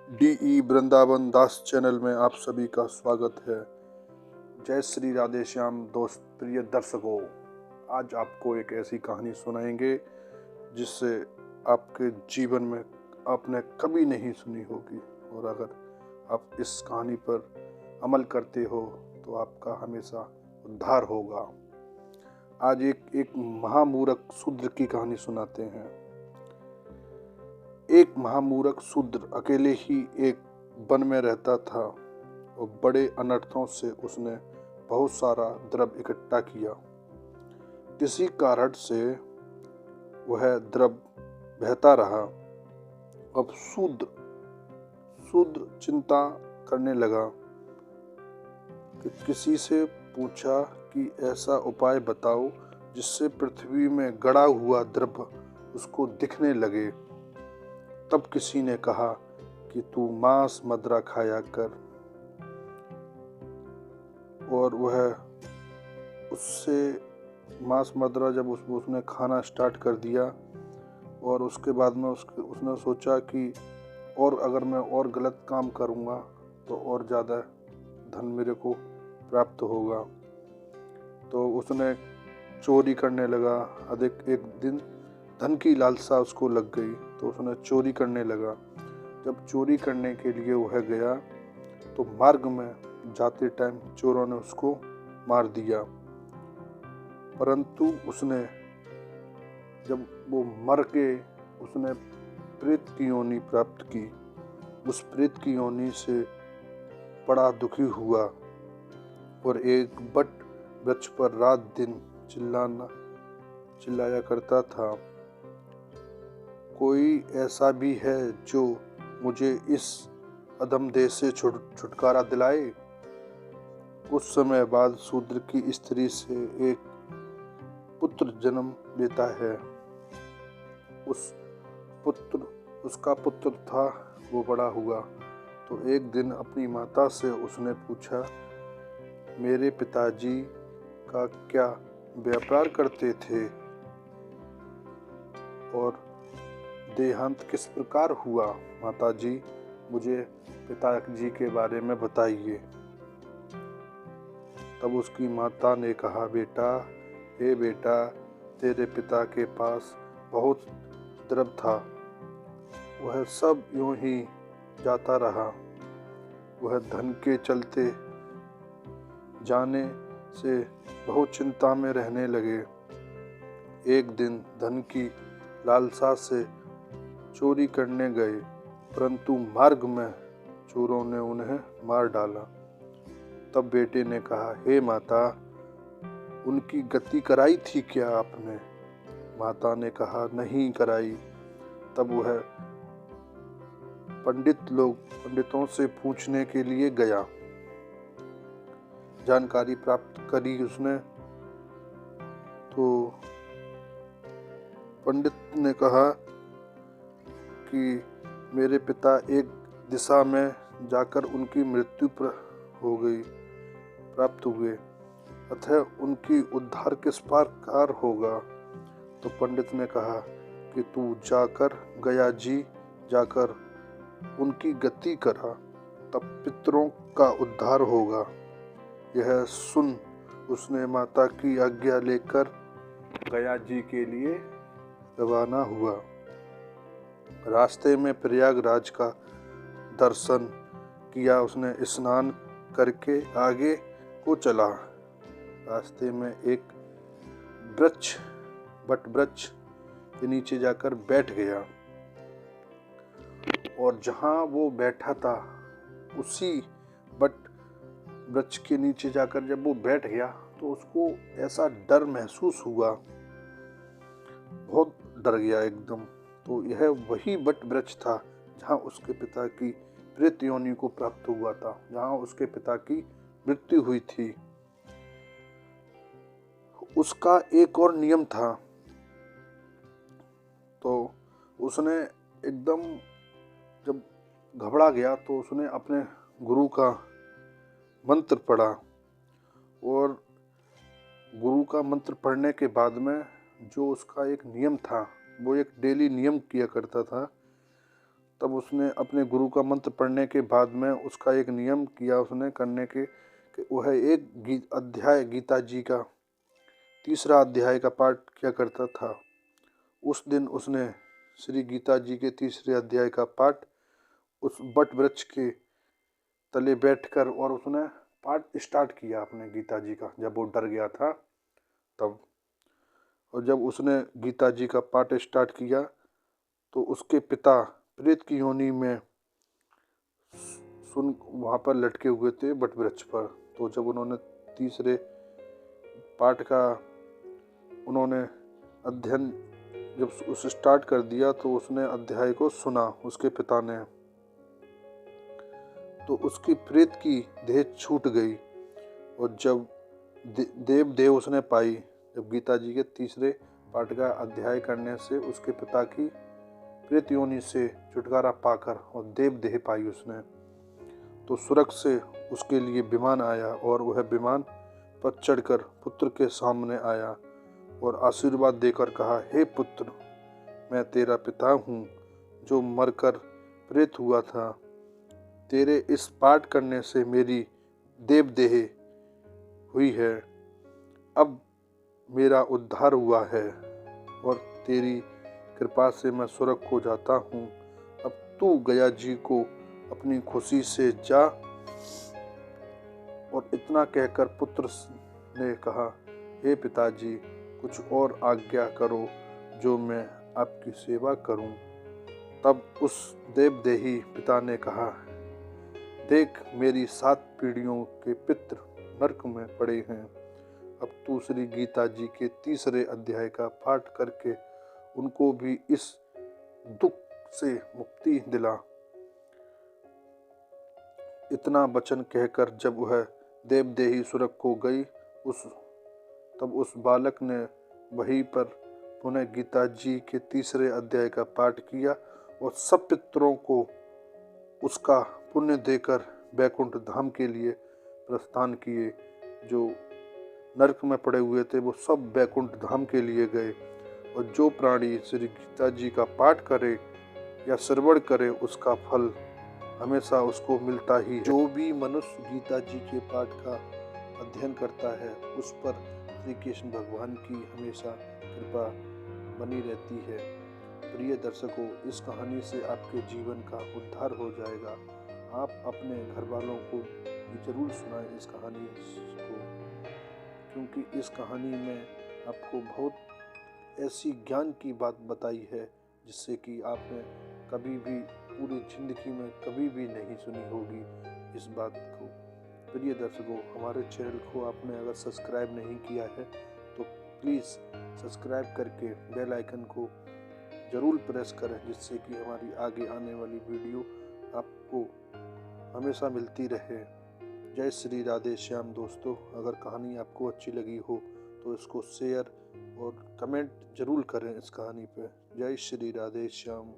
DE Vrindavan दास channel में आप सभी का स्वागत है। जय श्री राधे श्याम दोस्त प्रिय दर्शकों, आज आपको एक ऐसी कहानी सुनाएंगे जिससे आपके जीवन में आपने कभी नहीं सुनी होगी, और अगर आप इस कहानी पर अमल करते हो तो आपका हमेशा उद्धार होगा। आज एक महामूर्ख शूद्र की कहानी सुनाते हैं। एक महामूर्ख शूद्र अकेले ही एक वन में रहता था और बड़े अनर्थों से उसने बहुत सारा द्रव्य इकट्ठा किया। किसी कारण से वह द्रव्य बहता रहा। अब शूद्र चिंता करने लगा कि किसी से पूछा कि ऐसा उपाय बताओ जिससे पृथ्वी में गड़ा हुआ द्रव्य उसको दिखने लगे। तब किसी ने कहा कि तू मांस मदिरा खाया कर, और वह उससे मांस मदिरा जब उसने खाना स्टार्ट कर दिया, और उसके बाद में उसने सोचा कि और अगर मैं और गलत काम करूँगा तो और ज़्यादा धन मेरे को प्राप्त होगा। तो उसने चोरी करने लगा। अधिक एक दिन धन की लालसा उसको लग गई तो उसने चोरी करने लगा। जब चोरी करने के लिए वह गया तो मार्ग में जाते टाइम चोरों ने उसको मार दिया। परंतु उसने जब वो मर के उसने प्रेत की योनि प्राप्त की। उस प्रेत की योनि से बड़ा दुखी हुआ और एक बट वृक्ष पर रात दिन चिल्लाया करता था, कोई ऐसा भी है जो मुझे इस अधम देह से छुटकारा दिलाए। कुछ समय बाद शूद्र की स्त्री से एक पुत्र जन्म लेता है। उसका पुत्र था, वो बड़ा हुआ तो एक दिन अपनी माता से उसने पूछा, मेरे पिताजी का क्या व्यापार करते थे और देहांत किस प्रकार हुआ? माताजी, मुझे पिताजी के बारे में बताइए। तब उसकी माता ने कहा, हे बेटा, तेरे पिता के पास बहुत द्रव्य था, वह सब यूं ही जाता रहा। वह धन के चलते जाने से बहुत चिंता में रहने लगे। एक दिन धन की लालसा से चोरी करने गए, परंतु मार्ग में चोरों ने उन्हें मार डाला। तब बेटे ने कहा, हे माता, उनकी गति कराई थी क्या आपने? माता ने कहा, नहीं कराई। तब वह पंडितों से पूछने के लिए गया। जानकारी प्राप्त करी उसने तो पंडित ने कहा कि मेरे पिता एक दिशा में जाकर उनकी मृत्यु हो गई प्राप्त हुए, अतः उनकी उद्धार किस प्रकार होगा? तो पंडित ने कहा कि तू जाकर उनकी गति करा, तब पितरों का उद्धार होगा। यह सुन उसने माता की आज्ञा लेकर गया जी के लिए रवाना हुआ। रास्ते में प्रयागराज का दर्शन किया। उसने स्नान करके आगे को चला। रास्ते में एक बट वृक्ष के नीचे जाकर बैठ गया, और जहाँ वो बैठा था उसी बट वृक्ष के नीचे जाकर जब वो बैठ गया तो उसको ऐसा डर महसूस हुआ, बहुत डर गया एकदम। तो यह वही बट वृक्ष था जहाँ उसके पिता की प्रेत योनि को प्राप्त हुआ था, जहाँ उसके पिता की मृत्यु हुई थी। उसका एक और नियम था। तो उसने एकदम जब घबरा गया तो उसने अपने गुरु का मंत्र पढ़ा, और गुरु का मंत्र पढ़ने के बाद में जो उसका एक नियम था, वो एक डेली नियम किया करता था। तब उसने अपने गुरु का मंत्र पढ़ने के बाद में उसका एक नियम किया उसने करने के कि वह एक अध्याय गीता जी का 3रा अध्याय का पाठ किया करता था। उस दिन उसने श्री गीता जी के 3रे अध्याय का पाठ उस बट वृक्ष के तले बैठकर और उसने पाठ स्टार्ट किया अपने गीता जी का, जब वो डर गया था तब। और जब उसने गीता जी का पाठ स्टार्ट किया तो उसके पिता प्रेत की योनि में सुन वहाँ पर लटके हुए थे बट वृक्ष पर। तो जब उन्होंने 3रे पाठ का उन्होंने अध्ययन जब उसे स्टार्ट कर दिया तो उसने अध्याय को सुना उसके पिता ने, तो उसकी प्रेत की देह छूट गई। और जब देव उसने पाई, जब गीता जी के 3रे पाठ का अध्याय करने से उसके पिता की प्रेत योनि से छुटकारा पाकर और देव देह पाई उसने, तो स्वर्ग से उसके लिए विमान आया और वह विमान पर चढ़कर पुत्र के सामने आया और आशीर्वाद देकर कहा, हे पुत्र, मैं तेरा पिता हूँ जो मरकर प्रेत हुआ था। तेरे इस पाठ करने से मेरी देव देह हुई है, अब मेरा उद्धार हुआ है और तेरी कृपा से मैं स्वर्ग को जाता हूँ। अब तू गया जी को अपनी खुशी से जा। और इतना कहकर पुत्र ने कहा, हे पिताजी, कुछ और आज्ञा करो जो मैं आपकी सेवा करूं। तब उस देवदेही पिता ने कहा, देख, मेरी 7 पीढ़ियों के पितृ नरक में पड़े हैं। अब तू श्री गीता जी के 3रे अध्याय का पाठ करके उनको भी इस दुख से मुक्ति दिला। इतना वचन कहकर जब वह देवदेही स्वर्ग को गई, तब उस बालक ने वहीं पर पुनः गीता जी के 3रे अध्याय का पाठ किया और सब पितरों को उसका पुण्य देकर वैकुंठ धाम के लिए प्रस्थान किए। जो नरक में पड़े हुए थे वो सब वैकुंठ धाम के लिए गए। और जो प्राणी श्री गीता जी का पाठ करे या श्रवण करे उसका फल हमेशा उसको मिलता ही है। जो भी मनुष्य गीता जी के पाठ का अध्ययन करता है उस पर श्री कृष्ण भगवान की हमेशा कृपा बनी रहती है। प्रिय दर्शकों, इस कहानी से आपके जीवन का उद्धार हो जाएगा। आप अपने घर वालों को जरूर सुनाएं इस कहानी को, क्योंकि इस कहानी में आपको बहुत ऐसी ज्ञान की बात बताई है जिससे कि आपने कभी भी पूरी जिंदगी में कभी भी नहीं सुनी होगी इस बात को। प्रिय दर्शकों, हमारे चैनल को आपने अगर सब्सक्राइब नहीं किया है तो प्लीज़ सब्सक्राइब करके बेल आइकन को ज़रूर प्रेस करें, जिससे कि हमारी आगे आने वाली वीडियो आपको हमेशा मिलती रहे। जय श्री राधे श्याम। दोस्तों, अगर कहानी आपको अच्छी लगी हो तो इसको शेयर और कमेंट ज़रूर करें इस कहानी पे। जय श्री राधे श्याम।